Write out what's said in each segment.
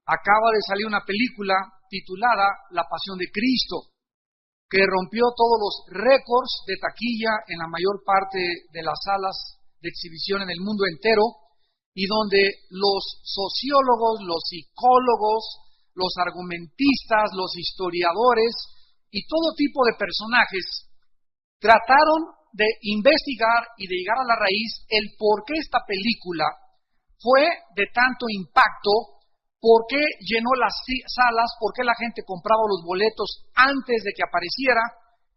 Acaba de salir una película titulada La Pasión de Cristo, que rompió todos los récords de taquilla en la mayor parte de las salas de exhibición en el mundo entero, y donde los sociólogos, los psicólogos, los argumentistas, los historiadores y todo tipo de personajes trataron de investigar y de llegar a la raíz el por qué esta película fue de tanto impacto, por qué llenó las salas, por qué la gente compraba los boletos antes de que apareciera,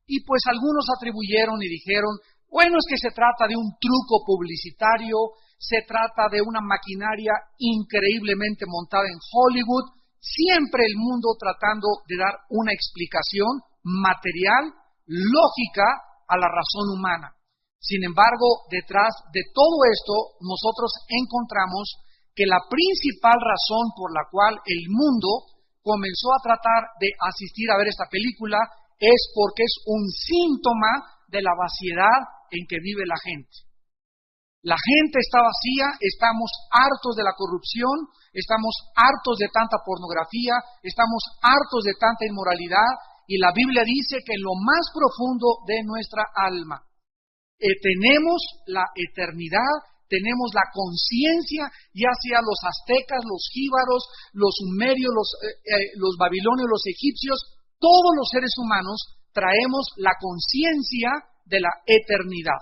y pues algunos atribuyeron y dijeron, bueno, es que se trata de un truco publicitario, se trata de una maquinaria increíblemente montada en Hollywood, siempre el mundo tratando de dar una explicación material, lógica, a la razón humana. Sin embargo, detrás de todo esto, nosotros encontramos que la principal razón por la cual el mundo comenzó a tratar de asistir a ver esta película es porque es un síntoma de la vaciedad en que vive la gente. La gente está vacía, estamos hartos de la corrupción, estamos hartos de tanta pornografía, estamos hartos de tanta inmoralidad, y la Biblia dice que en lo más profundo de nuestra alma tenemos la eternidad, tenemos la conciencia, ya sea los aztecas, los jíbaros, los sumerios, los babilonios, los egipcios, todos los seres humanos traemos la conciencia de la eternidad.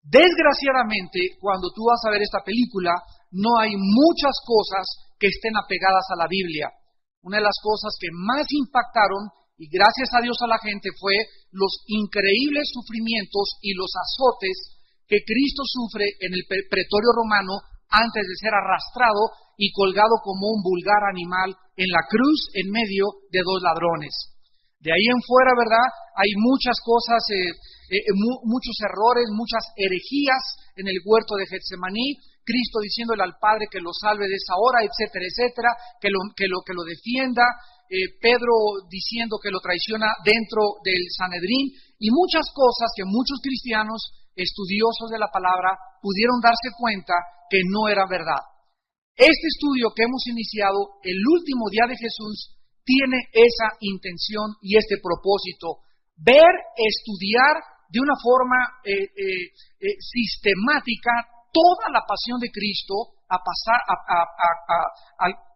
Desgraciadamente, cuando tú vas a ver esta película, no hay muchas cosas que estén apegadas a la Biblia. Una de las cosas que más impactaron, y gracias a Dios a la gente, fue los increíbles sufrimientos y los azotes que Cristo sufre en el pretorio romano antes de ser arrastrado y colgado como un vulgar animal en la cruz en medio de dos ladrones. De ahí en fuera, ¿verdad? Hay muchas cosas, muchos errores, muchas herejías en el huerto de Getsemaní, Cristo diciéndole al Padre que lo salve de esa hora, etcétera, etcétera, que lo defienda, Pedro diciendo que lo traiciona dentro del Sanedrín, y muchas cosas que muchos cristianos estudiosos de la palabra pudieron darse cuenta que no era verdad. Este estudio que hemos iniciado, el último día de Jesús, tiene esa intención y este propósito: ver, estudiar de una forma sistemática toda la pasión de Cristo,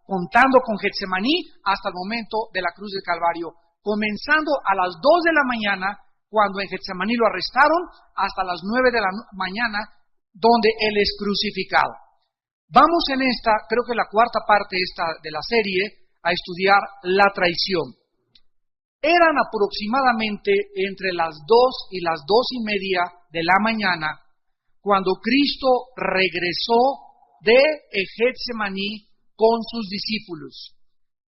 contando con Getsemaní hasta el momento de la cruz del Calvario, comenzando a las 2 de la mañana, cuando en Getsemaní lo arrestaron, hasta las 9 de la mañana, donde Él es crucificado. Vamos en esta, creo que la cuarta parte de la serie, a estudiar la traición. Eran aproximadamente entre las 2 y las 2:30 de la mañana, cuando Cristo regresó de Getsemaní con sus discípulos.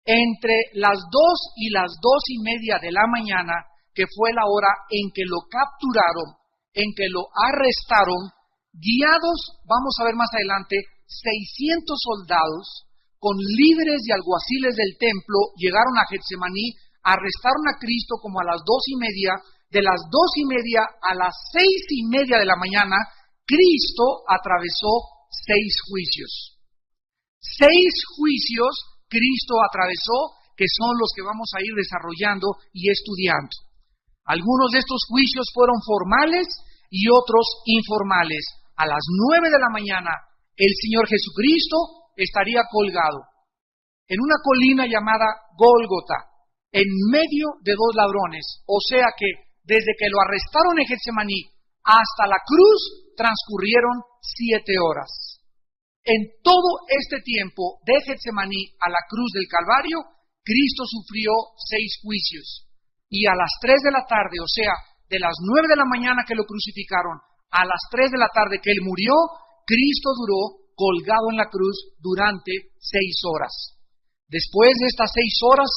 Entre las 2 y las 2:30 de la mañana, que fue la hora en que lo capturaron, en que lo arrestaron, guiados, vamos a ver más adelante, 600 soldados con líderes y alguaciles del templo llegaron a Getsemaní, arrestaron a Cristo como a las 2:30, de las 2:30 a las 6:30 de la mañana, Cristo atravesó 6 juicios. 6 juicios Cristo atravesó, que son los que vamos a ir desarrollando y estudiando. Algunos de estos juicios fueron formales y otros informales. A las 9 de la mañana, el Señor Jesucristo estaría colgado en una colina llamada Gólgota, en medio de 2 ladrones. O sea que desde que lo arrestaron en Getsemaní hasta la cruz transcurrieron 7 horas. En todo este tiempo, de Getsemaní a la cruz del Calvario, Cristo sufrió 6 juicios. Y a las 3 de la tarde, o sea, de las 9 de la mañana que lo crucificaron, a las 3 de la tarde que Él murió, Cristo duró colgado en la cruz durante 6 horas. Después de estas 6 horas,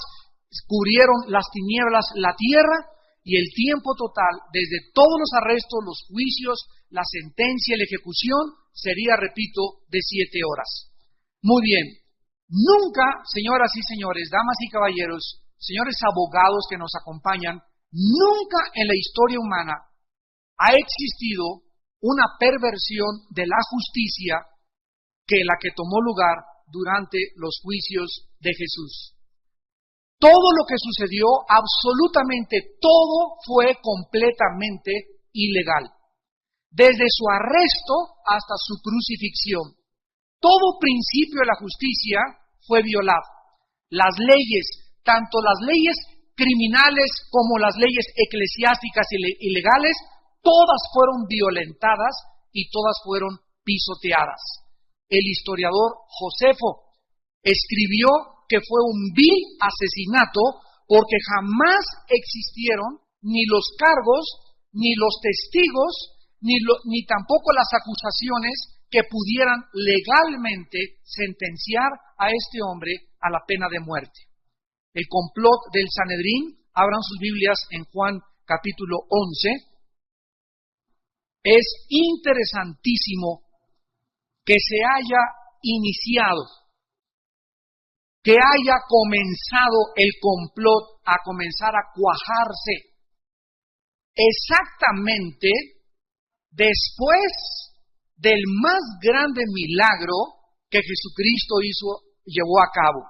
cubrieron las tinieblas la tierra, y el tiempo total, desde todos los arrestos, los juicios, la sentencia y la ejecución, sería, repito, de 7 horas. Muy bien. Nunca, señoras y señores, damas y caballeros, señores abogados que nos acompañan, nunca en la historia humana ha existido una perversión de la justicia que la que tomó lugar durante los juicios de Jesús. Todo lo que sucedió, absolutamente todo, fue completamente ilegal. Desde su arresto hasta su crucifixión. Todo principio de la justicia fue violado. Las leyes, tanto las leyes criminales como las leyes eclesiásticas y legales, todas fueron violentadas y todas fueron pisoteadas. El historiador Josefo escribió que fue un vil asesinato porque jamás existieron ni los cargos, ni los testigos, ni tampoco las acusaciones que pudieran legalmente sentenciar a este hombre a la pena de muerte. El complot del Sanedrín, abran sus Biblias en Juan capítulo 11, es interesantísimo que se haya iniciado, que haya comenzado el complot a comenzar a cuajarse exactamente después del más grande milagro que Jesucristo llevó a cabo,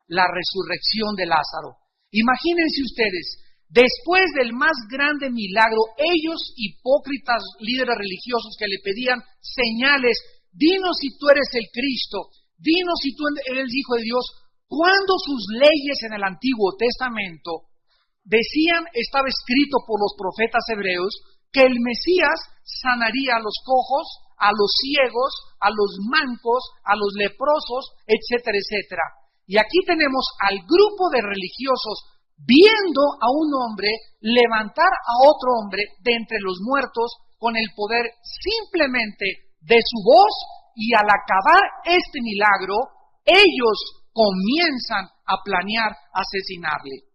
la resurrección de Lázaro. Imagínense ustedes, después del más grande milagro, ellos, hipócritas líderes religiosos que le pedían señales, dinos si tú eres el Cristo, dinos si tú eres el Hijo de Dios, cuando sus leyes en el Antiguo Testamento decían, estaba escrito por los profetas hebreos, que el Mesías sanaría a los cojos, a los ciegos, a los mancos, a los leprosos, etcétera, etcétera. Y aquí tenemos al grupo de religiosos viendo a un hombre levantar a otro hombre de entre los muertos con el poder simplemente de su voz, y al acabar este milagro, ellos comienzan a planear asesinarle.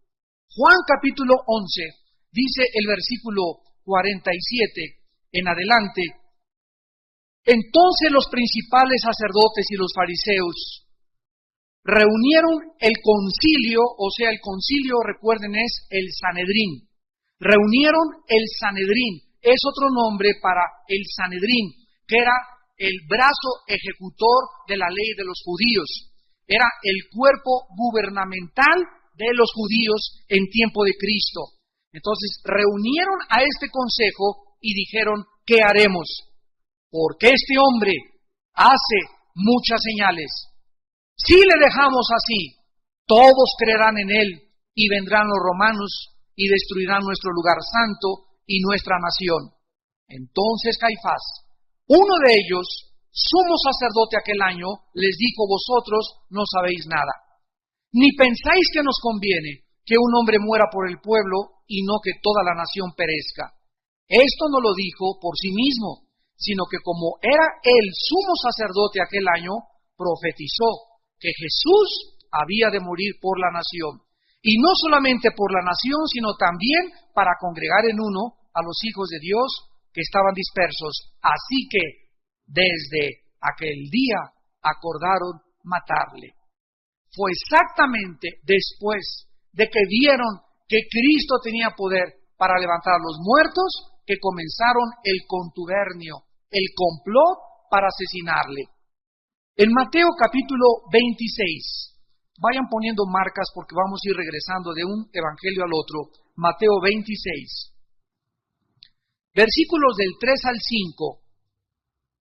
Juan capítulo 11, dice el versículo 47 en adelante: entonces los principales sacerdotes y los fariseos reunieron el concilio, o sea, el concilio, recuerden, es el Sanedrín. Reunieron el Sanedrín, es otro nombre para el Sanedrín, que era el brazo ejecutor de la ley de los judíos. Era el cuerpo gubernamental de los judíos en tiempo de Cristo. Entonces reunieron a este consejo y dijeron, ¿qué haremos? Porque este hombre hace muchas señales. Si le dejamos así, todos creerán en él y vendrán los romanos y destruirán nuestro lugar santo y nuestra nación. Entonces Caifás, uno de ellos, sumo sacerdote aquel año, les dijo, vosotros no sabéis nada, ni pensáis que nos conviene que un hombre muera por el pueblo y no que toda la nación perezca. Esto no lo dijo por sí mismo, sino que como era él sumo sacerdote aquel año, profetizó que Jesús había de morir por la nación, y no solamente por la nación, sino también para congregar en uno a los hijos de Dios que estaban dispersos. Así que desde aquel día acordaron matarle. Fue exactamente después de que vieron que Cristo tenía poder para levantar a los muertos que comenzaron el contubernio, el complot para asesinarle. En Mateo capítulo 26, vayan poniendo marcas porque vamos a ir regresando de un evangelio al otro. Mateo 26, versículos del 3 al 5.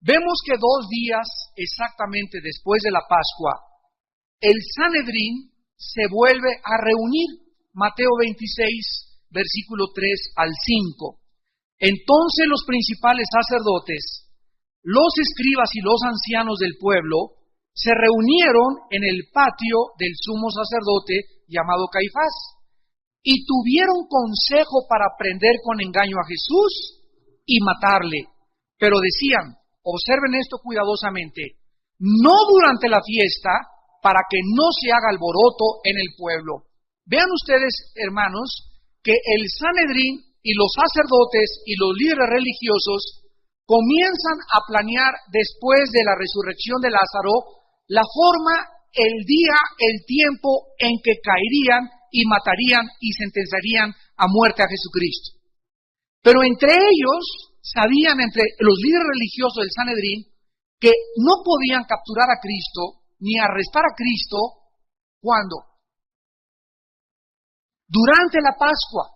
Vemos que 2 días exactamente después de la Pascua, el Sanedrín se vuelve a reunir. Mateo 26, versículo 3 al 5. Entonces los principales sacerdotes, los escribas y los ancianos del pueblo se reunieron en el patio del sumo sacerdote llamado Caifás y tuvieron consejo para prender con engaño a Jesús y matarle. Pero decían, observen esto cuidadosamente, no durante la fiesta, para que no se haga alboroto en el pueblo. Vean ustedes, hermanos, que el Sanedrín y los sacerdotes y los líderes religiosos comienzan a planear después de la resurrección de Lázaro la forma, el día, el tiempo en que caerían y matarían y sentenciarían a muerte a Jesucristo. Pero entre ellos sabían, entre los líderes religiosos del Sanedrín, que no podían capturar a Cristo ni arrestar a Cristo. ¿Cuándo? Durante la Pascua.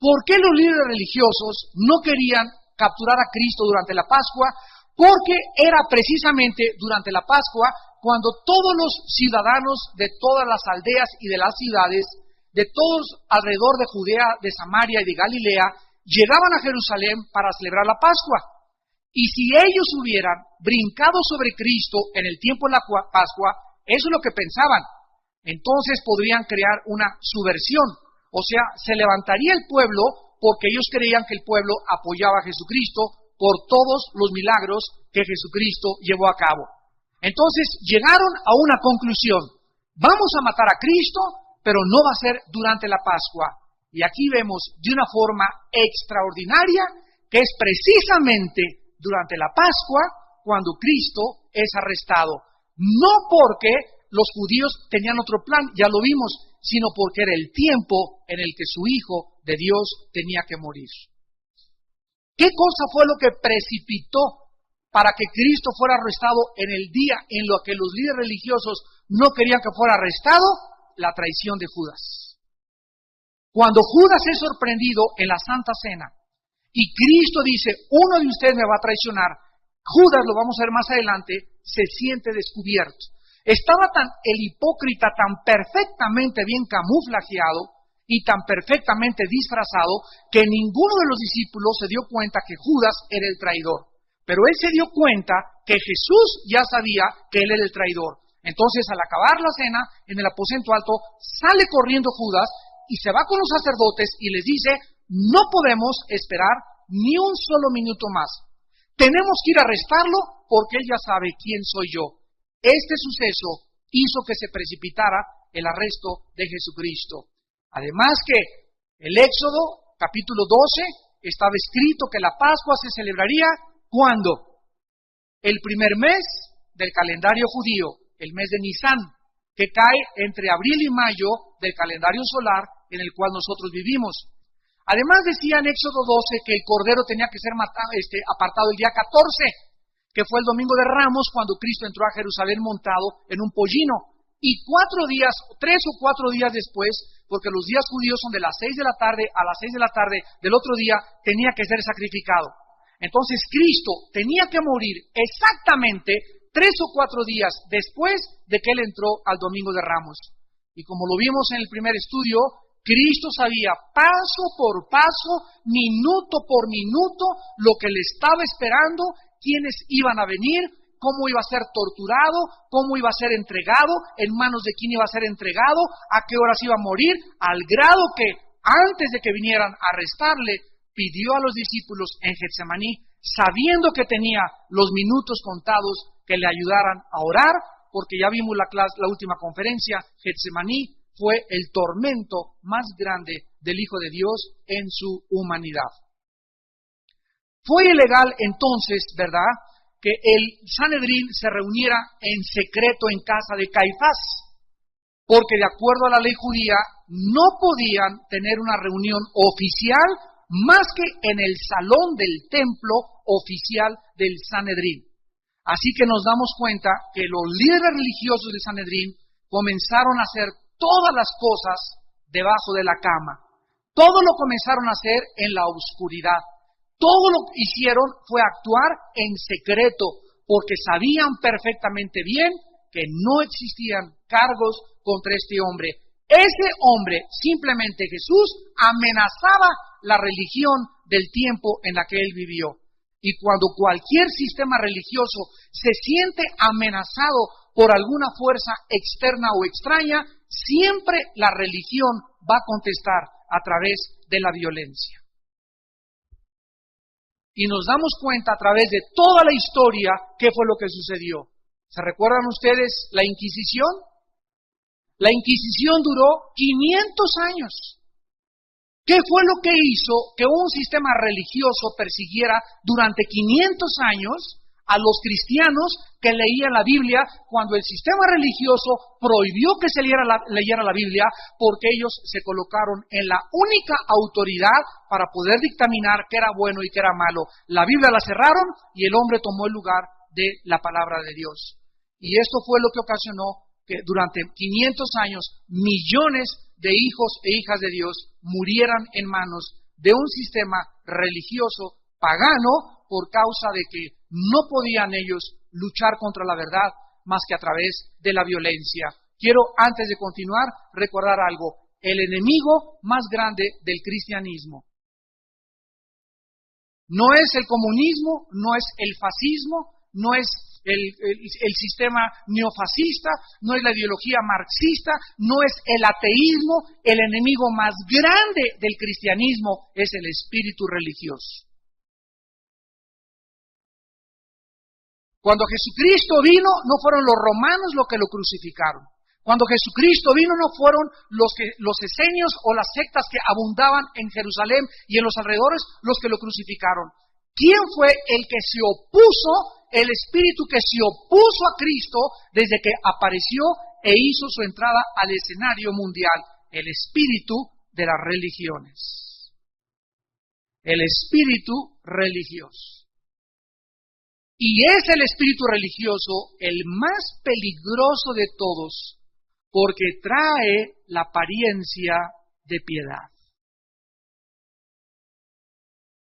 ¿Por qué los líderes religiosos no querían capturar a Cristo durante la Pascua? Porque era precisamente durante la Pascua cuando todos los ciudadanos de todas las aldeas y de las ciudades, de todos alrededor de Judea, de Samaria y de Galilea, llegaban a Jerusalén para celebrar la Pascua. Y si ellos hubieran brincado sobre Cristo en el tiempo de la Pascua, eso es lo que pensaban, entonces podrían crear una subversión. O sea, se levantaría el pueblo porque ellos creían que el pueblo apoyaba a Jesucristo por todos los milagros que Jesucristo llevó a cabo. Entonces llegaron a una conclusión: vamos a matar a Cristo, pero no va a ser durante la Pascua. Y aquí vemos de una forma extraordinaria que es precisamente durante la Pascua cuando Cristo es arrestado. No porque los judíos tenían otro plan, ya lo vimos, sino porque era el tiempo en el que su Hijo de Dios tenía que morir. ¿Qué cosa fue lo que precipitó para que Cristo fuera arrestado en el día en lo que los líderes religiosos no querían que fuera arrestado? La traición de Judas. Cuando Judas es sorprendido en la Santa Cena y Cristo dice, uno de ustedes me va a traicionar, Judas, lo vamos a ver más adelante, se siente descubierto. Estaba el hipócrita tan perfectamente bien camuflajeado y tan perfectamente disfrazado que ninguno de los discípulos se dio cuenta que Judas era el traidor. Pero él se dio cuenta que Jesús ya sabía que él era el traidor. Entonces, al acabar la cena, en el aposento alto, sale corriendo Judas y se va con los sacerdotes y les dice, no podemos esperar ni un solo minuto más. Tenemos que ir a arrestarlo porque él ya sabe quién soy yo. Este suceso hizo que se precipitara el arresto de Jesucristo. Además que el Éxodo, capítulo 12, estaba escrito que la Pascua se celebraría ¿cuándo? El primer mes del calendario judío, el mes de Nisan, que cae entre abril y mayo del calendario solar en el cual nosotros vivimos. Además decía en Éxodo 12 que el cordero tenía que ser apartado el día 14, que fue el domingo de Ramos, cuando Cristo entró a Jerusalén montado en un pollino. Y 3 o 4 días después, porque los días judíos son de las 6 de la tarde a las 6 de la tarde del otro día, tenía que ser sacrificado. Entonces Cristo tenía que morir exactamente 3 o 4 días después de que Él entró al domingo de Ramos. Y como lo vimos en el primer estudio, Cristo sabía paso por paso, minuto por minuto, lo que le estaba esperando, quiénes iban a venir, cómo iba a ser torturado, cómo iba a ser entregado, en manos de quién iba a ser entregado, a qué horas iba a morir, al grado que antes de que vinieran a arrestarle, pidió a los discípulos en Getsemaní, sabiendo que tenía los minutos contados, que le ayudaran a orar, porque ya vimos la última conferencia, Getsemaní fue el tormento más grande del Hijo de Dios en su humanidad. Fue ilegal entonces, ¿verdad?, que el Sanedrín se reuniera en secreto en casa de Caifás, porque de acuerdo a la ley judía no podían tener una reunión oficial más que en el salón del templo oficial del Sanedrín. Así que nos damos cuenta que los líderes religiosos del Sanedrín comenzaron a hacer todas las cosas debajo de la cama. Todo lo comenzaron a hacer en la oscuridad. Todo lo que hicieron fue actuar en secreto, porque sabían perfectamente bien que no existían cargos contra este hombre. Ese hombre, simplemente Jesús, amenazaba la religión del tiempo en la que él vivió. Y cuando cualquier sistema religioso se siente amenazado por alguna fuerza externa o extraña, siempre la religión va a contestar a través de la violencia. Y nos damos cuenta a través de toda la historia qué fue lo que sucedió. ¿Se recuerdan ustedes la Inquisición? La Inquisición duró 500 años. ¿Qué fue lo que hizo que un sistema religioso persiguiera durante 500 años a los cristianos que leían la Biblia, cuando el sistema religioso prohibió que se leyera la Biblia, porque ellos se colocaron en la única autoridad para poder dictaminar qué era bueno y qué era malo? La Biblia la cerraron y el hombre tomó el lugar de la palabra de Dios. Y esto fue lo que ocasionó que durante 500 años millones de hijos e hijas de Dios murieran en manos de un sistema religioso pagano por causa de que no podían ellos luchar contra la verdad más que a través de la violencia. Quiero, antes de continuar, recordar algo. El enemigo más grande del cristianismo no es el comunismo, no es el fascismo, no es el sistema neofascista, no es la ideología marxista, no es el ateísmo. El enemigo más grande del cristianismo es el espíritu religioso. Cuando Jesucristo vino, no fueron los romanos los que lo crucificaron. Cuando Jesucristo vino, no fueron los esenios o las sectas que abundaban en Jerusalén y en los alrededores los que lo crucificaron. ¿Quién fue el que se opuso, el espíritu que se opuso a Cristo desde que apareció e hizo su entrada al escenario mundial? El espíritu de las religiones. El espíritu religioso. Y es el espíritu religioso el más peligroso de todos, porque trae la apariencia de piedad.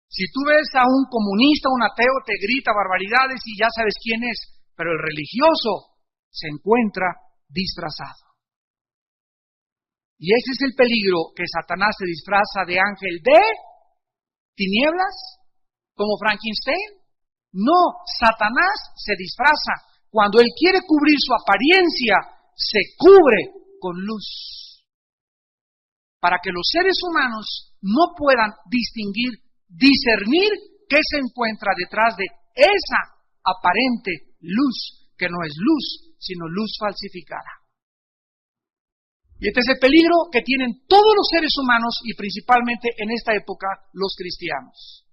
Si tú ves a un comunista, un ateo, te grita barbaridades y ya sabes quién es, pero el religioso se encuentra disfrazado. Y ese es el peligro, que Satanás se disfraza de ángel de tinieblas, como Frankenstein. No, Satanás se disfraza. Cuando él quiere cubrir su apariencia, se cubre con luz. Para que los seres humanos no puedan discernir qué se encuentra detrás de esa aparente luz, que no es luz, sino luz falsificada. Y este es el peligro que tienen todos los seres humanos y principalmente en esta época los cristianos.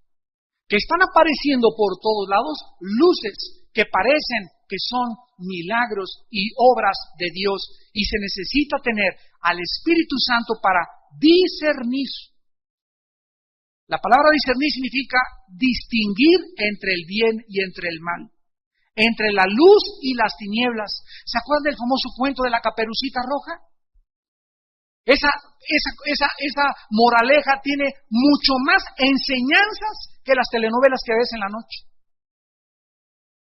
Que están apareciendo por todos lados luces que parecen que son milagros y obras de Dios, y se necesita tener al Espíritu Santo para discernir. La palabra discernir significa distinguir entre el bien y entre el mal, entre la luz y las tinieblas. ¿Se acuerdan del famoso cuento de la Caperucita Roja? Esa moraleja tiene mucho más enseñanzas que las telenovelas que ves en la noche.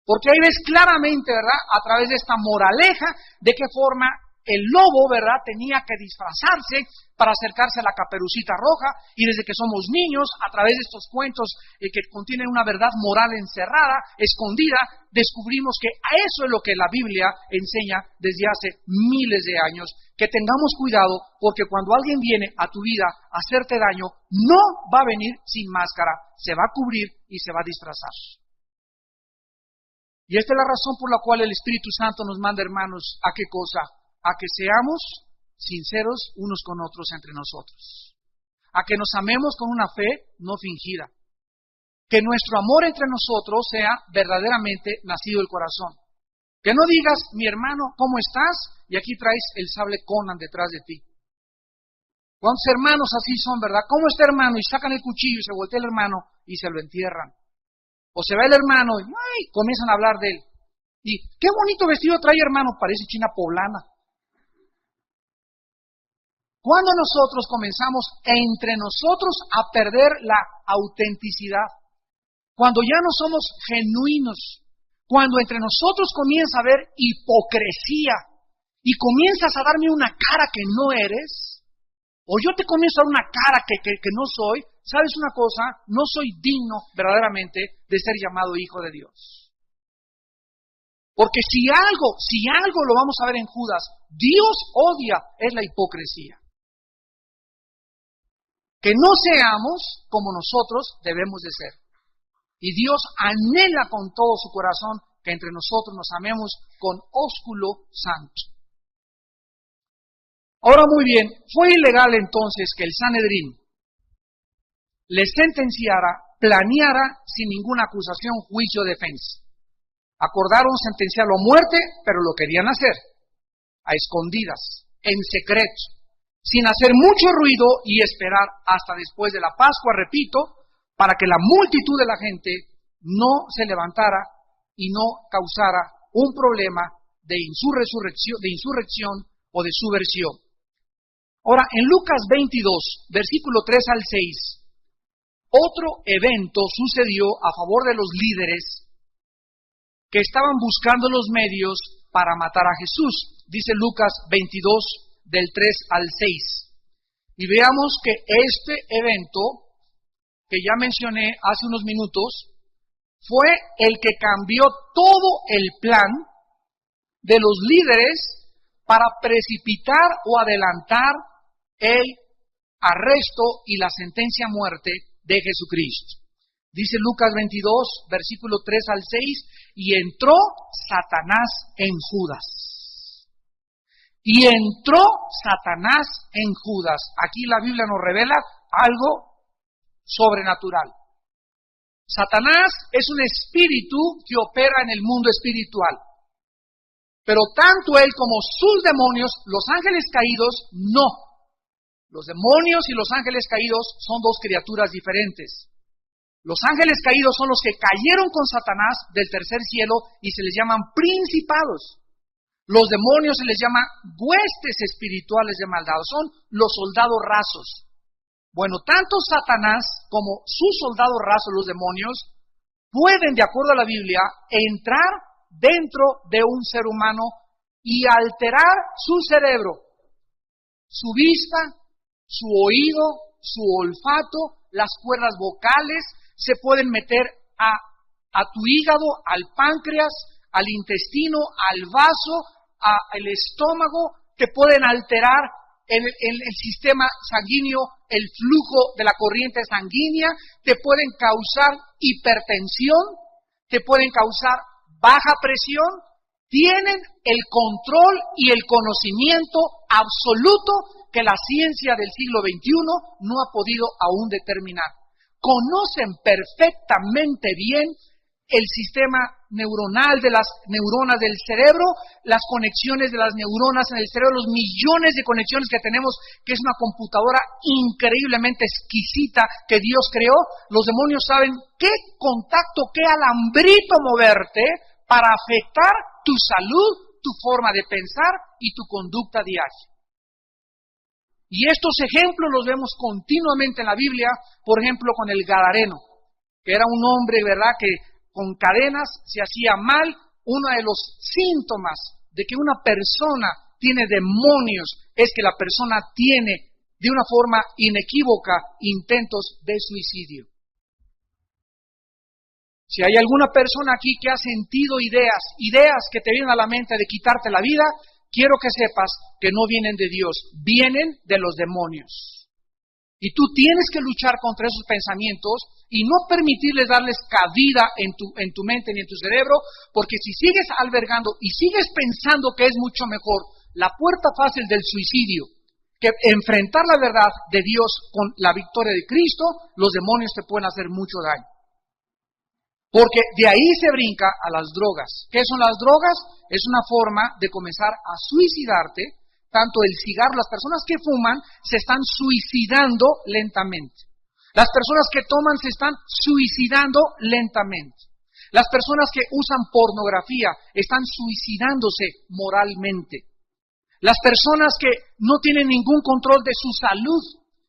Porque ahí ves claramente, ¿verdad?, a través de esta moraleja, de qué forma el lobo, ¿verdad?, tenía que disfrazarse para acercarse a la Caperucita Roja, y desde que somos niños, a través de estos cuentos que contienen una verdad moral encerrada, escondida, descubrimos que a eso es lo que la Biblia enseña desde hace miles de años, que tengamos cuidado, porque cuando alguien viene a tu vida a hacerte daño, no va a venir sin máscara, se va a cubrir y se va a disfrazar. Y esta es la razón por la cual el Espíritu Santo nos manda, hermanos, ¿a qué cosa? A que seamos sinceros unos con otros entre nosotros. A que nos amemos con una fe no fingida. Que nuestro amor entre nosotros sea verdaderamente nacido del corazón. Que no digas, mi hermano, ¿cómo estás? Y aquí traes el sable Conan detrás de ti. ¿Cuántos hermanos así son, verdad? ¿Cómo está, hermano? Y sacan el cuchillo y se voltea el hermano y se lo entierran. O se va el hermano y comienzan a hablar de él. Y qué bonito vestido trae, hermano, parece china poblana. Cuando nosotros comenzamos entre nosotros a perder la autenticidad, cuando ya no somos genuinos, cuando entre nosotros comienza a haber hipocresía y comienzas a darme una cara que no eres, o yo te comienzo a dar una cara que no soy, ¿sabes una cosa? No soy digno verdaderamente de ser llamado hijo de Dios. Porque si algo lo vamos a ver en Judas, Dios odia es la hipocresía. Que no seamos como nosotros debemos de ser. Y Dios anhela con todo su corazón que entre nosotros nos amemos con ósculo santo. Ahora muy bien, fue ilegal entonces que el Sanedrín le sentenciara, planeara sin ninguna acusación, juicio o defensa. Acordaron sentenciarlo a muerte, pero lo querían hacer a escondidas, en secreto, sin hacer mucho ruido y esperar hasta después de la Pascua, repito, para que la multitud de la gente no se levantara y no causara un problema de insurrección o de subversión. Ahora, en Lucas 22, versículo 3 al 6, otro evento sucedió a favor de los líderes que estaban buscando los medios para matar a Jesús. Dice Lucas 22, del 3 al 6. Y veamos que este evento, que ya mencioné hace unos minutos, fue el que cambió todo el plan de los líderes para precipitar o adelantar el arresto y la sentencia a muerte de Jesucristo. Dice Lucas 22, versículo 3 al 6, y entró Satanás en Judas. Y entró Satanás en Judas. Aquí la Biblia nos revela algo sobrenatural. Satanás es un espíritu que opera en el mundo espiritual. Pero tanto él como sus demonios, los ángeles caídos, no. Los demonios y los ángeles caídos son dos criaturas diferentes. Los ángeles caídos son los que cayeron con Satanás del tercer cielo y se les llaman principados. Los demonios se les llama huestes espirituales de maldad, son los soldados rasos. Bueno, tanto Satanás como sus soldados rasos, los demonios, pueden, de acuerdo a la Biblia, entrar dentro de un ser humano y alterar su cerebro, su vista, su oído, su olfato, las cuerdas vocales, se pueden meter a tu hígado, al páncreas, al intestino, al vaso, al estómago, te pueden alterar el sistema sanguíneo, el flujo de la corriente sanguínea, te pueden causar hipertensión, te pueden causar baja presión, tienen el control y el conocimiento absoluto que la ciencia del siglo XXI no ha podido aún determinar. Conocen perfectamente bien el sistema neuronal de las neuronas del cerebro, las conexiones de las neuronas en el cerebro, los millones de conexiones que tenemos, que es una computadora increíblemente exquisita que Dios creó. Los demonios saben qué contacto, qué alambrito moverte para afectar tu salud, tu forma de pensar y tu conducta diaria. Y estos ejemplos los vemos continuamente en la Biblia, por ejemplo con el Gadareno, que era un hombre, ¿verdad?, que con cadenas se hacía mal. Uno de los síntomas de que una persona tiene demonios es que la persona tiene de una forma inequívoca intentos de suicidio. Si hay alguna persona aquí que ha sentido ideas que te vienen a la mente de quitarte la vida, quiero que sepas que no vienen de Dios, vienen de los demonios. Y tú tienes que luchar contra esos pensamientos y no permitirles darles cabida en tu mente ni en tu cerebro, porque si sigues albergando y sigues pensando que es mucho mejor la puerta fácil del suicidio que enfrentar la verdad de Dios con la victoria de Cristo, los demonios te pueden hacer mucho daño. Porque de ahí se brinca a las drogas. ¿Qué son las drogas? Es una forma de comenzar a suicidarte. Tanto el cigarro, las personas que fuman se están suicidando lentamente. Las personas que toman se están suicidando lentamente. Las personas que usan pornografía están suicidándose moralmente. Las personas que no tienen ningún control de su salud,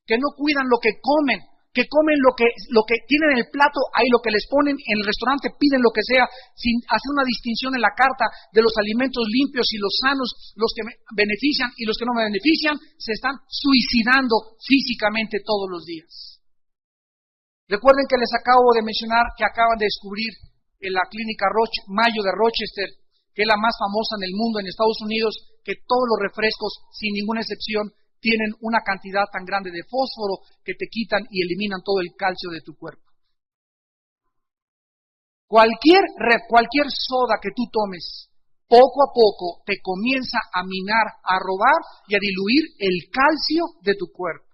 que no cuidan lo que comen lo que tienen en el plato, ahí lo que les ponen en el restaurante, piden lo que sea, sin hacer una distinción en la carta de los alimentos limpios y los sanos, los que me benefician y los que no me benefician, se están suicidando físicamente todos los días. Recuerden que les acabo de mencionar que acaban de descubrir en la clínica Mayo de Rochester, que es la más famosa en el mundo, en Estados Unidos, que todos los refrescos, sin ninguna excepción, tienen una cantidad tan grande de fósforo que te quitan y eliminan todo el calcio de tu cuerpo. Cualquier soda que tú tomes, poco a poco te comienza a minar, a robar y a diluir el calcio de tu cuerpo.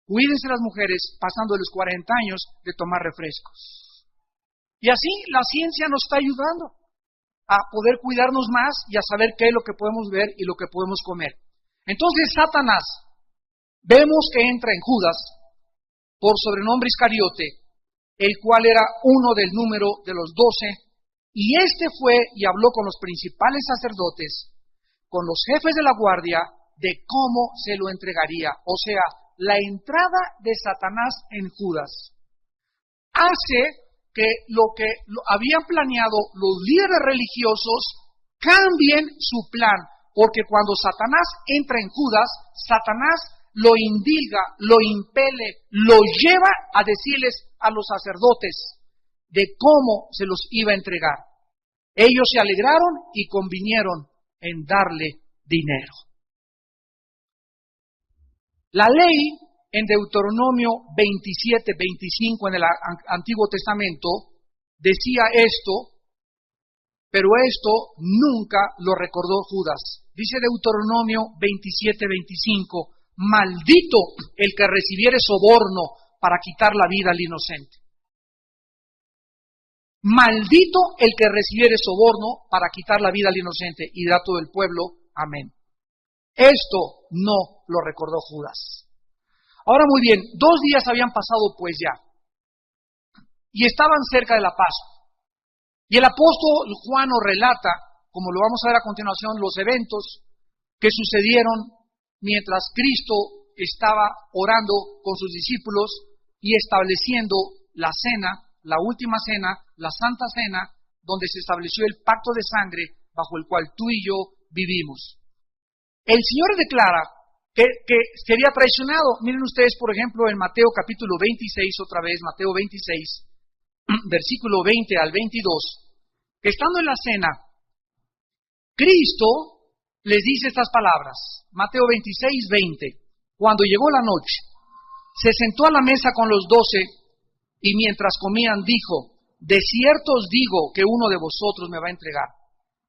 Cuídense las mujeres pasando de los 40 años de tomar refrescos. Y así la ciencia nos está ayudando a poder cuidarnos más y a saber qué es lo que podemos ver y lo que podemos comer. Entonces Satanás, vemos que entra en Judas, por sobrenombre Iscariote, el cual era uno del número de los 12 Y este fue y habló con los principales sacerdotes, con los jefes de la guardia, de cómo se lo entregaría. O sea, la entrada de Satanás en Judas hace que lo que habían planeado los líderes religiosos cambien su plan, porque cuando Satanás entra en Judas, Satanás lo indilga, lo impele, lo lleva a decirles a los sacerdotes de cómo se los iba a entregar. Ellos se alegraron y convinieron en darle dinero. La ley en Deuteronomio 27-25 en el Antiguo Testamento decía esto, pero esto nunca lo recordó Judas. Dice Deuteronomio 27-25, maldito el que recibiere soborno para quitar la vida al inocente. Maldito el que recibiere soborno para quitar la vida al inocente. Y da todo el pueblo, amén. Esto no lo recordó Judas. Ahora muy bien, 2 días habían pasado pues ya, y estaban cerca de la Pascua. Y el apóstol Juan nos relata, como lo vamos a ver a continuación, los eventos que sucedieron mientras Cristo estaba orando con sus discípulos y estableciendo la cena, la última cena, la Santa Cena, donde se estableció el pacto de sangre bajo el cual tú y yo vivimos. El Señor declara que sería traicionado. Miren ustedes, por ejemplo, en Mateo capítulo 26, otra vez, Mateo 26, versículo 20 al 22, que estando en la cena, Cristo les dice estas palabras. Mateo 26, 20. Cuando llegó la noche, se sentó a la mesa con los 12 y mientras comían dijo, de cierto os digo que uno de vosotros me va a entregar.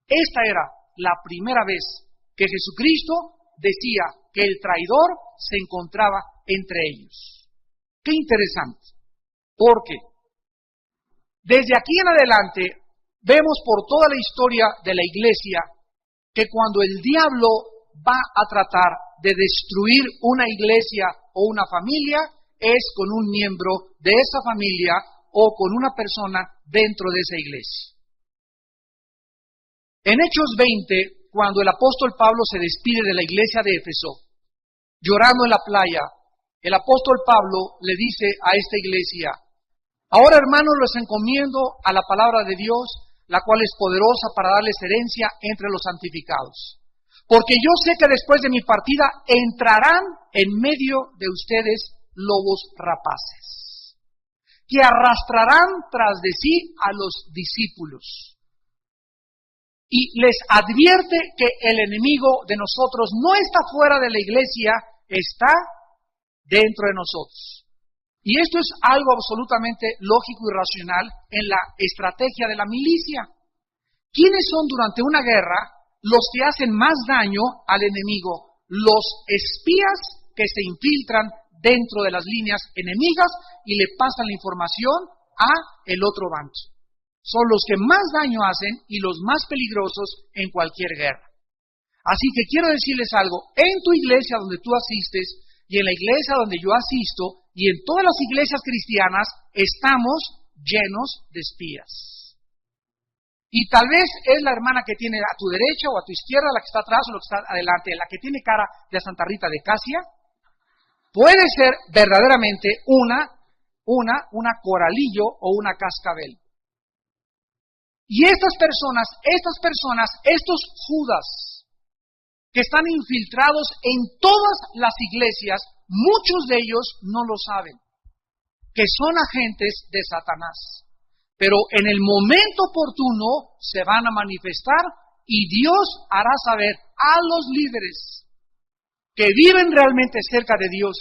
Esta era la primera vez que Jesucristo decía que el traidor se encontraba entre ellos. Qué interesante, porque desde aquí en adelante vemos por toda la historia de la iglesia que cuando el diablo va a tratar de destruir una iglesia o una familia, es con un miembro de esa familia o con una persona dentro de esa iglesia. En Hechos 20, cuando el apóstol Pablo se despide de la iglesia de Éfeso, llorando en la playa, el apóstol Pablo le dice a esta iglesia, ahora hermanos los encomiendo a la palabra de Dios, la cual es poderosa para darles herencia entre los santificados. Porque yo sé que después de mi partida entrarán en medio de ustedes lobos rapaces, que arrastrarán tras de sí a los discípulos. Y les advierte que el enemigo de nosotros no está fuera de la iglesia, está dentro de nosotros. Y esto es algo absolutamente lógico y racional en la estrategia de la milicia. ¿Quiénes son durante una guerra los que hacen más daño al enemigo? Los espías que se infiltran dentro de las líneas enemigas y le pasan la información a el otro bando. Son los que más daño hacen y los más peligrosos en cualquier guerra. Así que quiero decirles algo, en tu iglesia donde tú asistes y en la iglesia donde yo asisto y en todas las iglesias cristianas estamos llenos de espías. Y tal vez es la hermana que tiene a tu derecha o a tu izquierda, la que está atrás o la que está adelante, la que tiene cara de Santa Rita de Casia. Puede ser verdaderamente una coralillo o una cascabel. Y estas personas, estos Judas, que están infiltrados en todas las iglesias, muchos de ellos no lo saben, que son agentes de Satanás. Pero en el momento oportuno se van a manifestar y Dios hará saber a los líderes que viven realmente cerca de Dios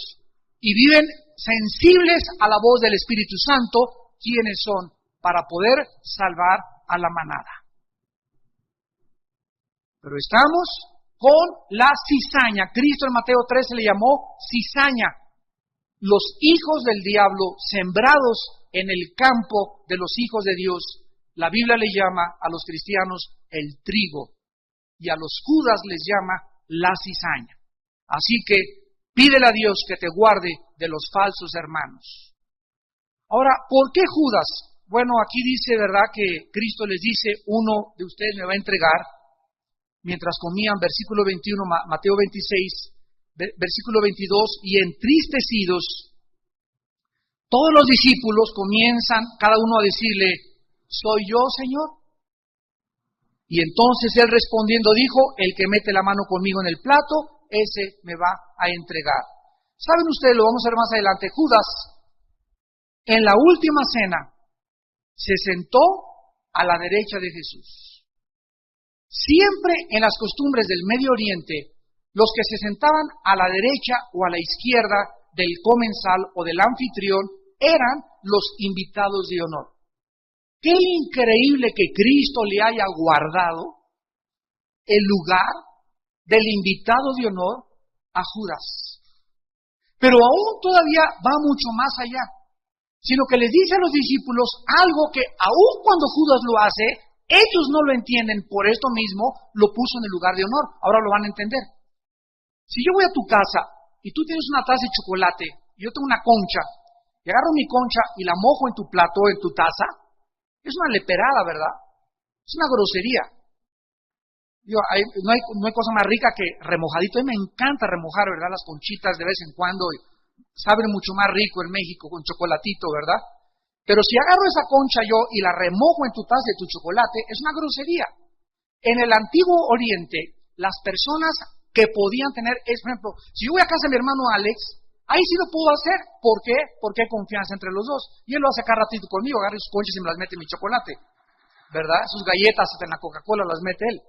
y viven sensibles a la voz del Espíritu Santo, quiénes son, para poder salvar a la manada. Pero estamos con la cizaña. Cristo en Mateo 13 le llamó cizaña. Los hijos del diablo sembrados en el campo de los hijos de Dios. La Biblia le llama a los cristianos el trigo y a los Judas les llama la cizaña. Así que pídele a Dios que te guarde de los falsos hermanos. Ahora, ¿por qué Judas? bueno, aquí dice, ¿verdad?, que Cristo les dice, uno de ustedes me va a entregar, mientras comían, versículo 21, Mateo 26, versículo 22, y entristecidos, todos los discípulos comienzan cada uno a decirle, ¿soy yo, Señor? Y entonces él respondiendo dijo, el que mete la mano conmigo en el plato, ese me va a entregar. ¿Saben ustedes? Lo vamos a ver más adelante. Judas, en la última cena, se sentó a la derecha de Jesús. Siempre en las costumbres del Medio Oriente, los que se sentaban a la derecha o a la izquierda del comensal o del anfitrión eran los invitados de honor. Qué increíble que Cristo le haya guardado el lugar del invitado de honor a Judas. Pero aún todavía va mucho más allá, sino que les dice a los discípulos algo que aún cuando Judas lo hace, ellos no lo entienden, por esto mismo lo puso en el lugar de honor. Ahora lo van a entender. Si yo voy a tu casa y tú tienes una taza de chocolate y yo tengo una concha, y agarro mi concha y la mojo en tu plato o en tu taza, es una leperada, ¿verdad? Es una grosería. No hay cosa más rica que remojadito. A mí me encanta remojar, ¿verdad?, las conchitas de vez en cuando. Saben mucho más rico en México con chocolatito, ¿verdad? Pero si agarro esa concha yo y la remojo en tu taza de tu chocolate, es una grosería. En el Antiguo Oriente, las personas que podían tener, por ejemplo, si yo voy a casa de mi hermano Alex, ahí sí lo puedo hacer. ¿Por qué? Porque hay confianza entre los dos. Y él lo hace cada ratito conmigo, agarra sus conchas y me las mete en mi chocolate, ¿verdad? Sus galletas en la Coca-Cola las mete él.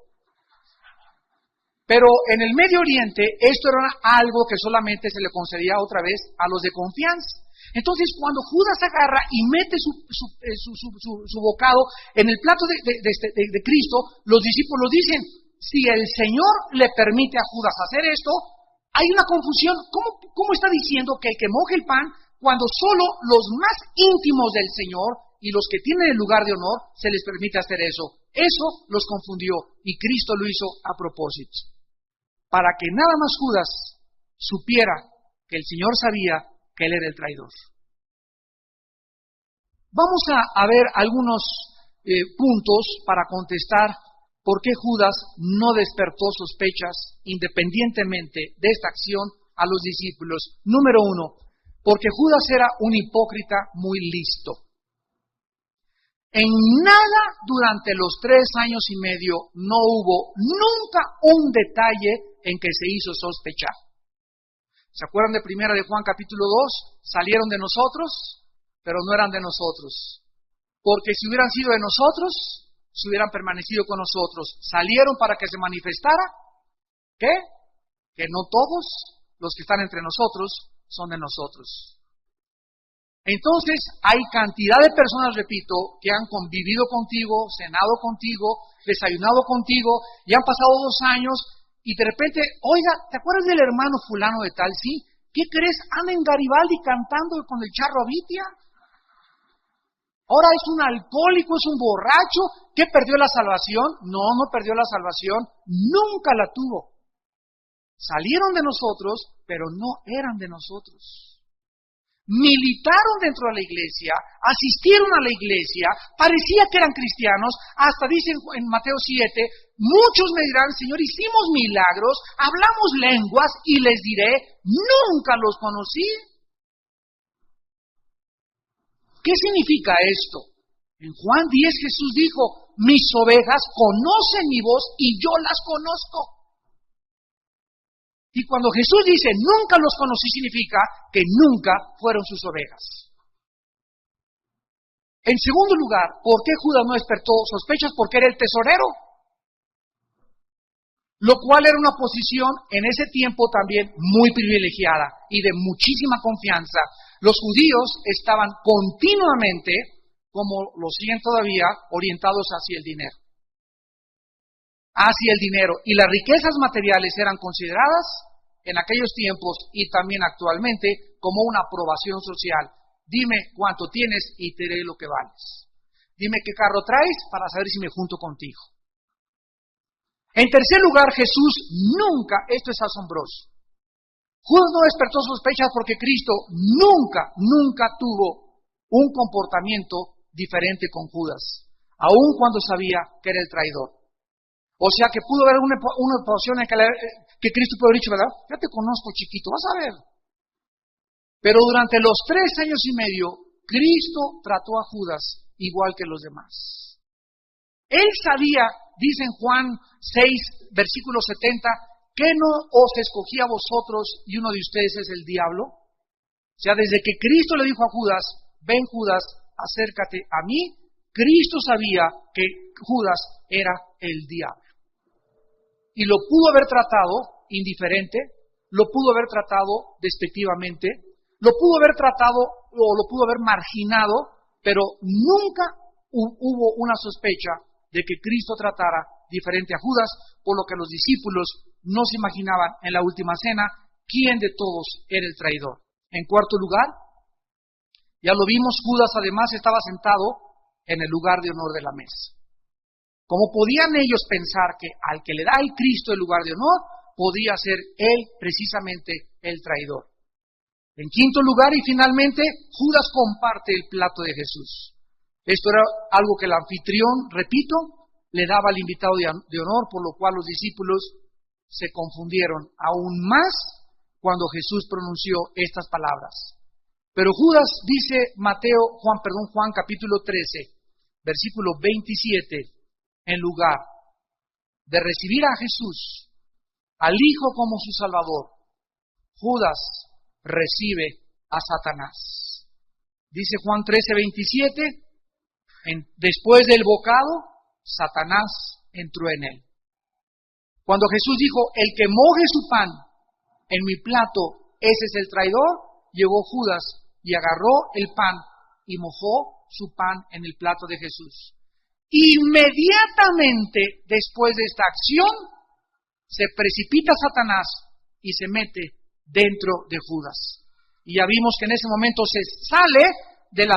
Pero en el Medio Oriente, esto era algo que solamente se le concedía otra vez a los de confianza. Entonces, cuando Judas agarra y mete su bocado en el plato de Cristo, los discípulos dicen, si el Señor le permite a Judas hacer esto, hay una confusión. ¿Cómo está diciendo que el que moje el pan, cuando solo los más íntimos del Señor y los que tienen el lugar de honor se les permite hacer eso? Eso los confundió y Cristo lo hizo a propósito, para que nada más Judas supiera que el Señor sabía que él era el traidor. Vamos a ver algunos puntos para contestar por qué Judas no despertó sospechas independientemente de esta acción a los discípulos. Número 1, porque Judas era un hipócrita muy listo. En nada durante los 3 años y medio no hubo nunca un detalle en que se hizo sospechar. ¿Se acuerdan de 1 de Juan capítulo 2? Salieron de nosotros, pero no eran de nosotros. Porque si hubieran sido de nosotros, se hubieran permanecido con nosotros. Salieron para que se manifestara, ¿qué? Que no todos los que están entre nosotros son de nosotros. Entonces, hay cantidad de personas, repito, que han convivido contigo, cenado contigo, desayunado contigo, y han pasado 2 años, y de repente, oiga, ¿te acuerdas del hermano fulano de tal? Sí, ¿qué crees? Anda en Garibaldi cantando con el charro Abitia. Ahora es un alcohólico, es un borracho. ¿Qué, perdió la salvación? No perdió la salvación, nunca la tuvo. Salieron de nosotros, pero no eran de nosotros. Militaron dentro de la iglesia, asistieron a la iglesia, parecía que eran cristianos, hasta dicen en Mateo 7, muchos me dirán, Señor, hicimos milagros, hablamos lenguas, y les diré, nunca los conocí. ¿Qué significa esto? En Juan 10 Jesús dijo, mis ovejas conocen mi voz y yo las conozco. Y cuando Jesús dice, nunca los conocí, significa que nunca fueron sus ovejas. En segundo lugar, ¿por qué Judas no despertó sospechas? Porque era el tesorero. Lo cual era una posición en ese tiempo también muy privilegiada y de muchísima confianza. Los judíos estaban continuamente, como lo siguen todavía, orientados hacia el dinero. Hacia el dinero. Y las riquezas materiales eran consideradas en aquellos tiempos y también actualmente como una aprobación social. Dime cuánto tienes y te diré lo que vales. Dime qué carro traes para saber si me junto contigo. En tercer lugar, Jesús nunca, esto es asombroso, Judas no despertó sospechas porque Cristo nunca tuvo un comportamiento diferente con Judas, aun cuando sabía que era el traidor. O sea que pudo haber una ocasión en que Cristo pudo haber dicho, ¿verdad? Ya te conozco, chiquito, vas a ver. Pero durante los 3 años y medio, Cristo trató a Judas igual que los demás. Él sabía, dice en Juan 6, versículo 70, ¿qué no os escogí a vosotros y uno de ustedes es el diablo? O sea, desde que Cristo le dijo a Judas, ven Judas, acércate a mí, Cristo sabía que Judas era el diablo. Y lo pudo haber tratado indiferente, lo pudo haber tratado despectivamente, lo pudo haber tratado o lo pudo haber marginado, pero nunca hubo una sospecha de que Cristo tratara diferente a Judas, por lo que los discípulos no se imaginaban en la última cena quién de todos era el traidor. En cuarto lugar, ya lo vimos, Judas además estaba sentado en el lugar de honor de la mesa. ¿Cómo podían ellos pensar que al que le da el Cristo el lugar de honor, podía ser él precisamente el traidor? En quinto lugar y finalmente, Judas comparte el plato de Jesús. Esto era algo que el anfitrión, repito, le daba al invitado de honor, por lo cual los discípulos se confundieron aún más cuando Jesús pronunció estas palabras. Pero Judas, dice Juan capítulo 13, versículo 27, en lugar de recibir a Jesús, al Hijo como su Salvador, Judas recibe a Satanás. Dice Juan 13, 27, después del bocado, Satanás entró en él. Cuando Jesús dijo, el que moje su pan en mi plato, ese es el traidor, llegó Judas y agarró el pan y mojó su pan en el plato de Jesús. Inmediatamente después de esta acción, se precipita Satanás y se mete dentro de Judas. Y ya vimos que en ese momento se sale del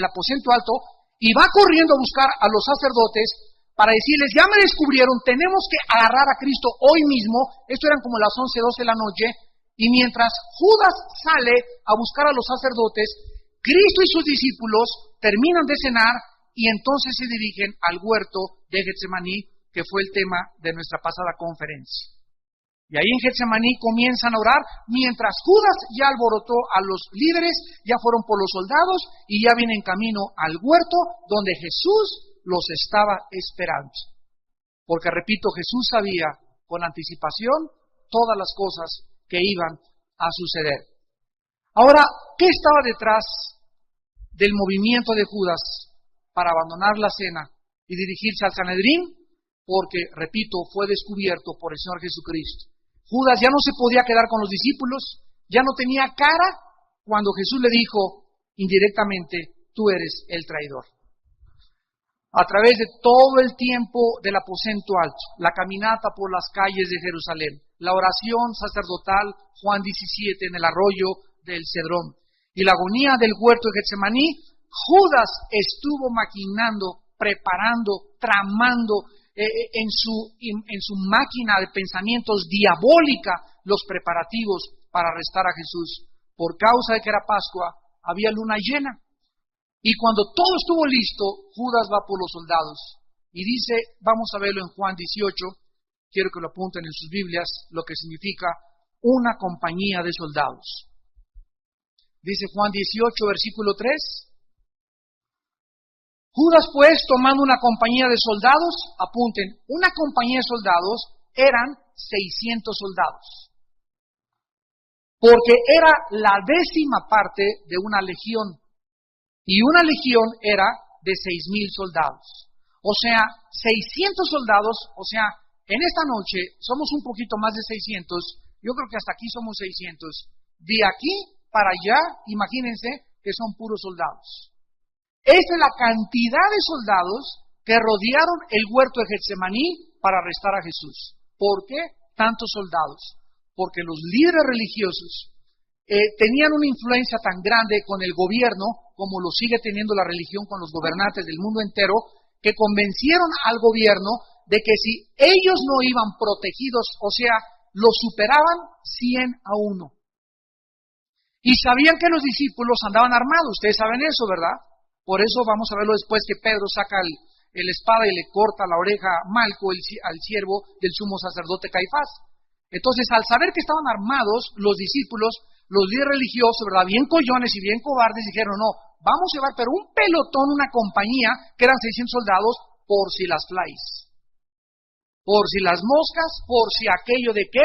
aposento alto y va corriendo a buscar a los sacerdotes para decirles, ya me descubrieron, tenemos que agarrar a Cristo hoy mismo. Esto eran como las 11, 12 de la noche. Y mientras Judas sale a buscar a los sacerdotes, Cristo y sus discípulos terminan de cenar y entonces se dirigen al huerto de Getsemaní, que fue el tema de nuestra pasada conferencia. Y ahí en Getsemaní comienzan a orar, mientras Judas ya alborotó a los líderes, ya fueron por los soldados y ya vienen camino al huerto donde Jesús los estaba esperando. Porque, repito, Jesús sabía con anticipación todas las cosas que iban a suceder. Ahora, ¿qué estaba detrás del movimiento de Judas para abandonar la cena y dirigirse al Sanedrín? Porque, repito, fue descubierto por el Señor Jesucristo. Judas ya no se podía quedar con los discípulos, ya no tenía cara cuando Jesús le dijo indirectamente, tú eres el traidor. A través de todo el tiempo del aposento alto, la caminata por las calles de Jerusalén, la oración sacerdotal, Juan 17, en el arroyo del Cedrón, y la agonía del huerto de Getsemaní, Judas estuvo maquinando, preparando, tramando en su máquina de pensamientos diabólica los preparativos para arrestar a Jesús. Por causa de que era Pascua, había luna llena. Y cuando todo estuvo listo, Judas va por los soldados. Y dice, vamos a verlo en Juan 18, quiero que lo apunten en sus Biblias, lo que significa una compañía de soldados. Dice Juan 18, versículo 3. Judas, pues, tomando una compañía de soldados, apunten, una compañía de soldados eran 600 soldados. Porque era la 10ª parte de una legión. Y una legión era de 6,000 soldados. O sea, 600 soldados, o sea, en esta noche somos un poquito más de 600, yo creo que hasta aquí somos 600. De aquí para allá, imagínense que son puros soldados. Esta es la cantidad de soldados que rodearon el huerto de Getsemaní para arrestar a Jesús. ¿Por qué tantos soldados? Porque los líderes religiosos tenían una influencia tan grande con el gobierno, como lo sigue teniendo la religión con los gobernantes del mundo entero, que convencieron al gobierno de que si ellos no iban protegidos, o sea, los superaban 100-1. Y sabían que los discípulos andaban armados, ustedes saben eso, ¿verdad? Por eso vamos a verlo después que Pedro saca el espada y le corta la oreja a Malco, al siervo del sumo sacerdote Caifás. Entonces, al saber que estaban armados los discípulos, los líderes religiosos, ¿verdad?, bien collones y bien cobardes, dijeron, no, vamos a llevar pero un pelotón, una compañía, que eran 600 soldados, por si las flies, por si las moscas, por si aquello de que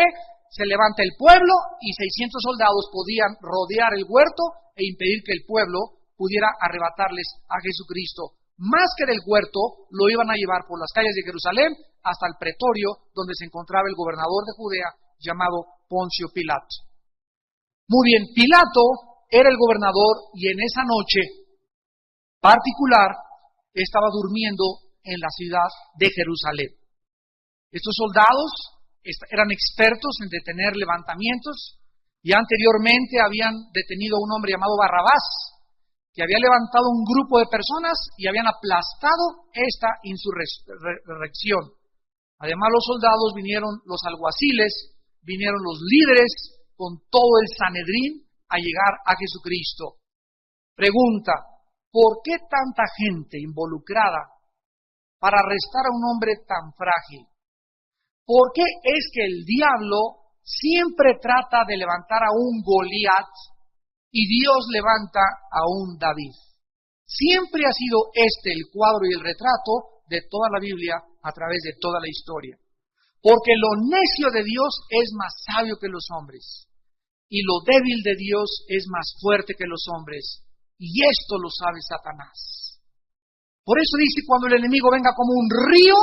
se levanta el pueblo, y 600 soldados podían rodear el huerto e impedir que el pueblo pudiera arrebatarles a Jesucristo. Más que del huerto, lo iban a llevar por las calles de Jerusalén hasta el pretorio, donde se encontraba el gobernador de Judea, llamado Poncio Pilato. Muy bien, Pilato era el gobernador y en esa noche particular estaba durmiendo en la ciudad de Jerusalén. Estos soldados eran expertos en detener levantamientos y anteriormente habían detenido a un hombre llamado Barrabás, que había levantado un grupo de personas y habían aplastado esta insurrección. Además, los soldados vinieron, los alguaciles, vinieron los líderes con todo el Sanedrín a llegar a Jesucristo. Pregunta, ¿por qué tanta gente involucrada para arrestar a un hombre tan frágil? ¿Por qué es que el diablo siempre trata de levantar a un Goliat y Dios levanta a un David? Siempre ha sido este el cuadro y el retrato de toda la Biblia a través de toda la historia. Porque lo necio de Dios es más sabio que los hombres, y lo débil de Dios es más fuerte que los hombres, y esto lo sabe Satanás. Por eso dice, cuando el enemigo venga como un río,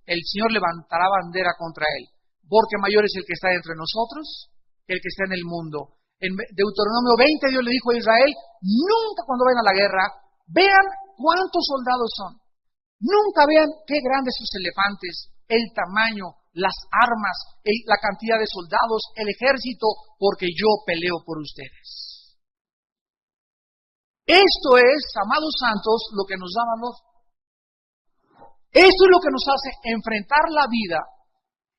el Señor levantará bandera contra él, porque mayor es el que está entre nosotros que el que está en el mundo. En Deuteronomio 20 Dios le dijo a Israel, nunca cuando vayan a la guerra, vean cuántos soldados son, nunca vean qué grandes sus elefantes, el tamaño, las armas, la cantidad de soldados, el ejército, porque yo peleo por ustedes. Esto es, amados santos, lo que nos da valor. Esto es lo que nos hace enfrentar la vida.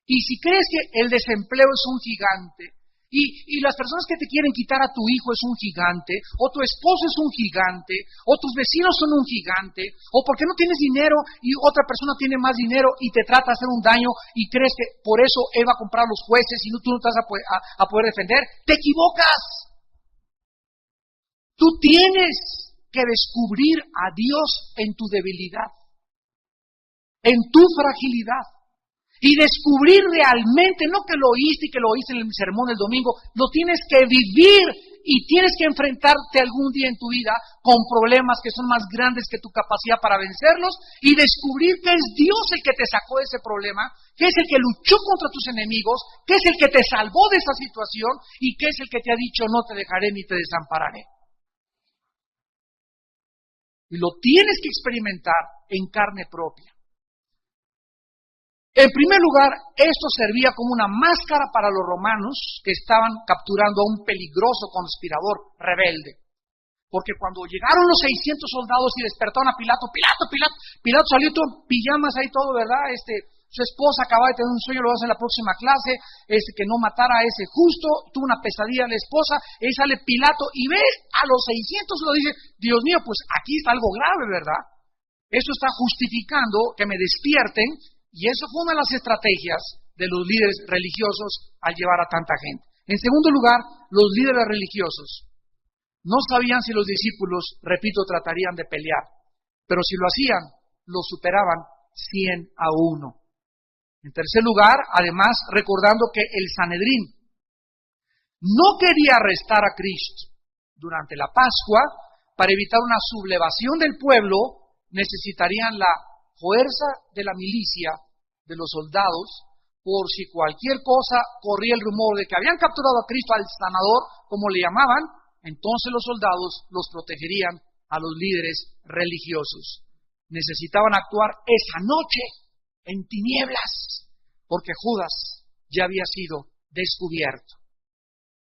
Y si crees que el desempleo es un gigante, y las personas que te quieren quitar a tu hijo es un gigante, o tu esposo es un gigante, o tus vecinos son un gigante, o porque no tienes dinero y otra persona tiene más dinero y te trata de hacer un daño y crees que por eso él va a comprar los jueces y tú no te vas a poder defender, te equivocas. Tú tienes que descubrir a Dios en tu debilidad, en tu fragilidad. Y descubrir realmente, no que lo oíste y que lo oíste en el sermón del domingo, lo tienes que vivir y tienes que enfrentarte algún día en tu vida con problemas que son más grandes que tu capacidad para vencerlos y descubrir que es Dios el que te sacó de ese problema, que es el que luchó contra tus enemigos, que es el que te salvó de esa situación y que es el que te ha dicho no te dejaré ni te desampararé. Y lo tienes que experimentar en carne propia. En primer lugar, esto servía como una máscara para los romanos que estaban capturando a un peligroso conspirador rebelde. Porque cuando llegaron los 600 soldados y despertaron a Pilato salió todo en pijamas ahí todo, ¿verdad? Su esposa acababa de tener un sueño, lo vas a hacer en la próxima clase, que no matara a ese justo, tuvo una pesadilla la esposa, ahí sale Pilato y ve a los 600 y lo dice, Dios mío, pues aquí está algo grave, ¿verdad? Eso está justificando que me despierten. Y eso fue una de las estrategias de los líderes religiosos al llevar a tanta gente. En segundo lugar, los líderes religiosos no sabían si los discípulos, repito, tratarían de pelear, pero si lo hacían, lo superaban 100-1. En tercer lugar, además, recordando que el Sanedrín no quería arrestar a Cristo durante la Pascua, para evitar una sublevación del pueblo, necesitarían la fuerza de la milicia, de los soldados, por si cualquier cosa corría el rumor de que habían capturado a Cristo, al sanador, como le llamaban, entonces los soldados los protegerían a los líderes religiosos. Necesitaban actuar esa noche en tinieblas, porque Judas ya había sido descubierto.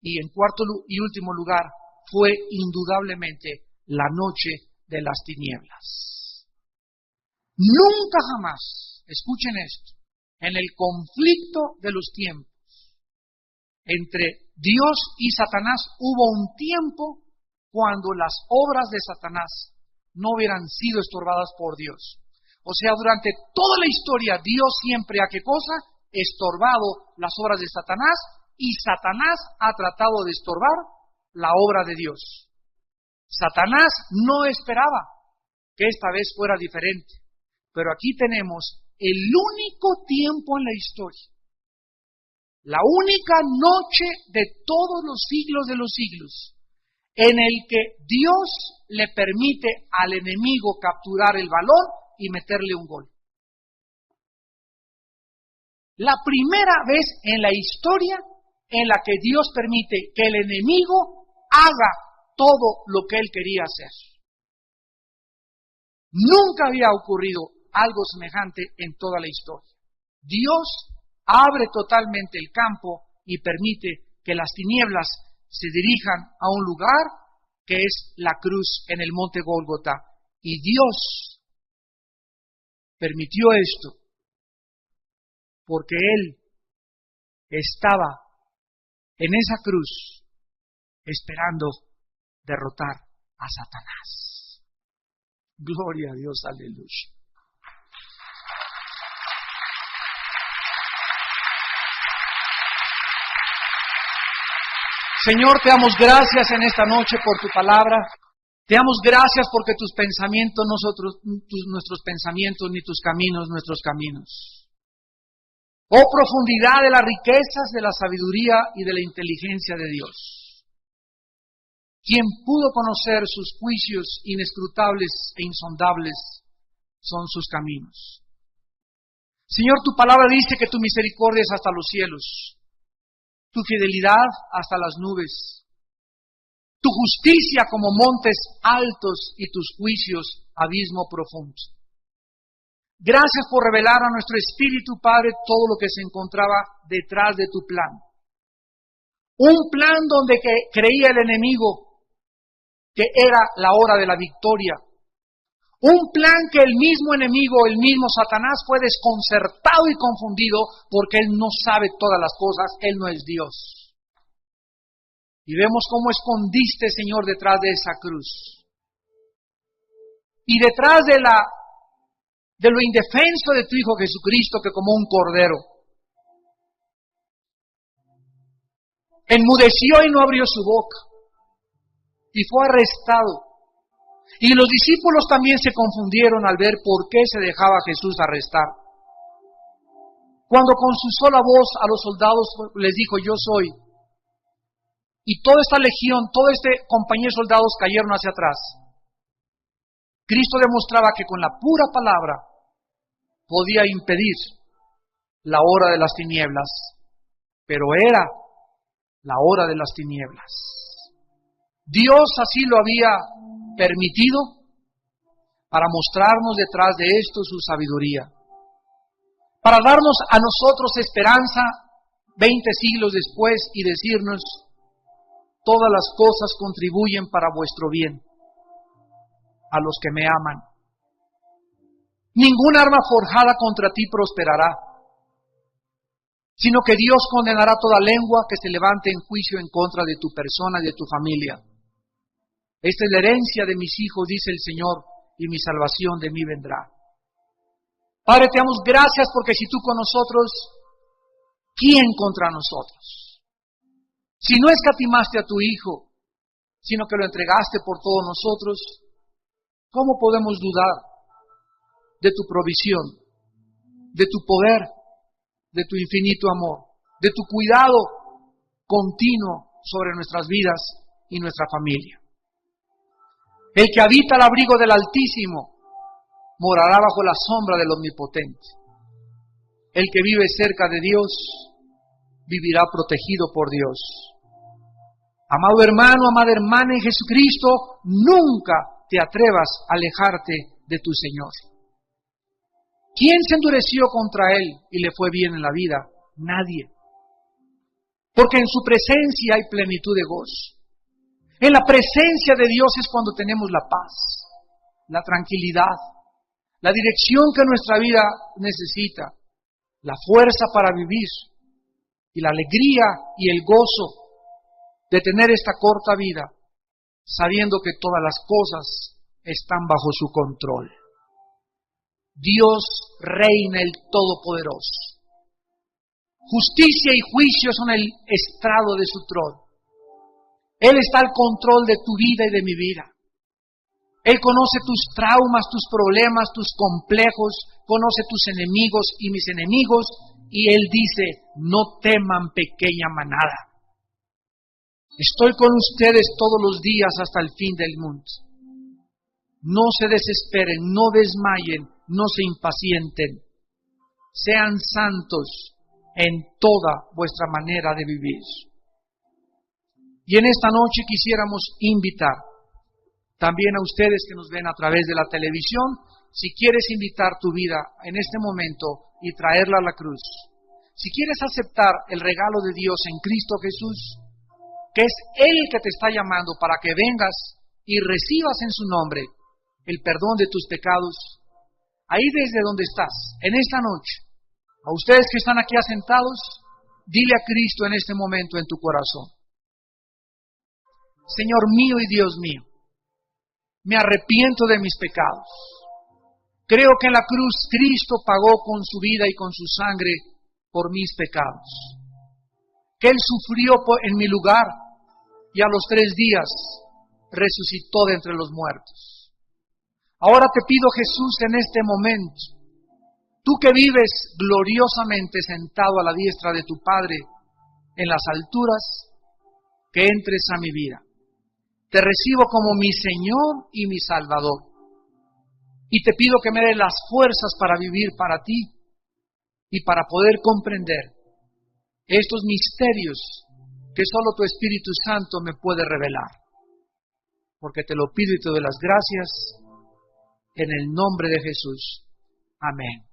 Y en cuarto y último lugar, fue indudablemente la noche de las tinieblas. Nunca jamás, escuchen esto, en el conflicto de los tiempos entre Dios y Satanás hubo un tiempo cuando las obras de Satanás no hubieran sido estorbadas por Dios. O sea, durante toda la historia, Dios siempre ¿a qué cosa? Estorbado las obras de Satanás, y Satanás ha tratado de estorbar la obra de Dios. Satanás no esperaba que esta vez fuera diferente, pero aquí tenemos el único tiempo en la historia, la única noche de todos los siglos de los siglos, en el que Dios le permite al enemigo capturar el balón y meterle un gol. La primera vez en la historia en la que Dios permite que el enemigo haga todo lo que él quería hacer. Nunca había ocurrido algo semejante en toda la historia. Dios abre totalmente el campo y permite que las tinieblas se dirijan a un lugar que es la cruz en el monte Gólgota. Y Dios permitió esto porque Él estaba en esa cruz esperando derrotar a Satanás. Gloria a Dios, aleluya. Señor, te damos gracias en esta noche por tu palabra. Te damos gracias porque tus pensamientos, nuestros pensamientos, ni tus caminos, nuestros caminos. Oh profundidad de las riquezas, de la sabiduría y de la inteligencia de Dios. Quien pudo conocer sus juicios inescrutables e insondables son sus caminos. Señor, tu palabra dice que tu misericordia es hasta los cielos, tu fidelidad hasta las nubes, tu justicia como montes altos y tus juicios abismo profundo. Gracias por revelar a nuestro espíritu, Padre, todo lo que se encontraba detrás de tu plan. Un plan donde creía el enemigo que era la hora de la victoria. Un plan que el mismo enemigo, el mismo Satanás fue desconcertado y confundido porque él no sabe todas las cosas, él no es Dios. Y vemos cómo escondiste, Señor, detrás de esa cruz. Y detrás de lo indefenso de tu Hijo Jesucristo, que como un cordero enmudeció y no abrió su boca, y fue arrestado. Y los discípulos también se confundieron al ver por qué se dejaba Jesús arrestar. Cuando con su sola voz a los soldados les dijo, yo soy, y toda esta legión, todo este compañía de soldados cayeron hacia atrás, Cristo demostraba que con la pura palabra podía impedir la hora de las tinieblas, pero era la hora de las tinieblas. Dios así lo había permitido para mostrarnos detrás de esto su sabiduría, para darnos a nosotros esperanza 20 siglos después y decirnos, todas las cosas contribuyen para vuestro bien, a los que me aman. Ningún arma forjada contra ti prosperará, sino que Dios condenará toda lengua que se levante en juicio en contra de tu persona y de tu familia. Esta es la herencia de mis hijos, dice el Señor, y mi salvación de mí vendrá. Padre, te damos gracias porque si tú con nosotros, ¿quién contra nosotros? Si no escatimaste a tu Hijo, sino que lo entregaste por todos nosotros, ¿cómo podemos dudar de tu provisión, de tu poder, de tu infinito amor, de tu cuidado continuo sobre nuestras vidas y nuestra familia? El que habita al abrigo del Altísimo morará bajo la sombra del Omnipotente. El que vive cerca de Dios vivirá protegido por Dios. Amado hermano, amada hermana en Jesucristo, nunca te atrevas a alejarte de tu Señor. ¿Quién se endureció contra Él y le fue bien en la vida? Nadie. Porque en su presencia hay plenitud de gozo. En la presencia de Dios es cuando tenemos la paz, la tranquilidad, la dirección que nuestra vida necesita, la fuerza para vivir y la alegría y el gozo de tener esta corta vida, sabiendo que todas las cosas están bajo su control. Dios reina el Todopoderoso. Justicia y juicio son el estrado de su trono. Él está al control de tu vida y de mi vida. Él conoce tus traumas, tus problemas, tus complejos, conoce tus enemigos y mis enemigos, y Él dice, no teman, pequeña manada. Estoy con ustedes todos los días hasta el fin del mundo. No se desesperen, no desmayen, no se impacienten. Sean santos en toda vuestra manera de vivir. Y en esta noche quisiéramos invitar también a ustedes que nos ven a través de la televisión, si quieres invitar tu vida en este momento y traerla a la cruz, si quieres aceptar el regalo de Dios en Cristo Jesús, que es Él que te está llamando para que vengas y recibas en su nombre el perdón de tus pecados, ahí desde donde estás, en esta noche, a ustedes que están aquí asentados, dile a Cristo en este momento en tu corazón: Señor mío y Dios mío, me arrepiento de mis pecados. Creo que en la cruz Cristo pagó con su vida y con su sangre por mis pecados. Que Él sufrió en mi lugar y a los 3 días resucitó de entre los muertos. Ahora te pido, Jesús, en este momento, tú que vives gloriosamente sentado a la diestra de tu Padre en las alturas, que entres a mi vida. Te recibo como mi Señor y mi Salvador. Y te pido que me des las fuerzas para vivir para ti y para poder comprender estos misterios que solo tu Espíritu Santo me puede revelar. Porque te lo pido y te doy las gracias en el nombre de Jesús. Amén.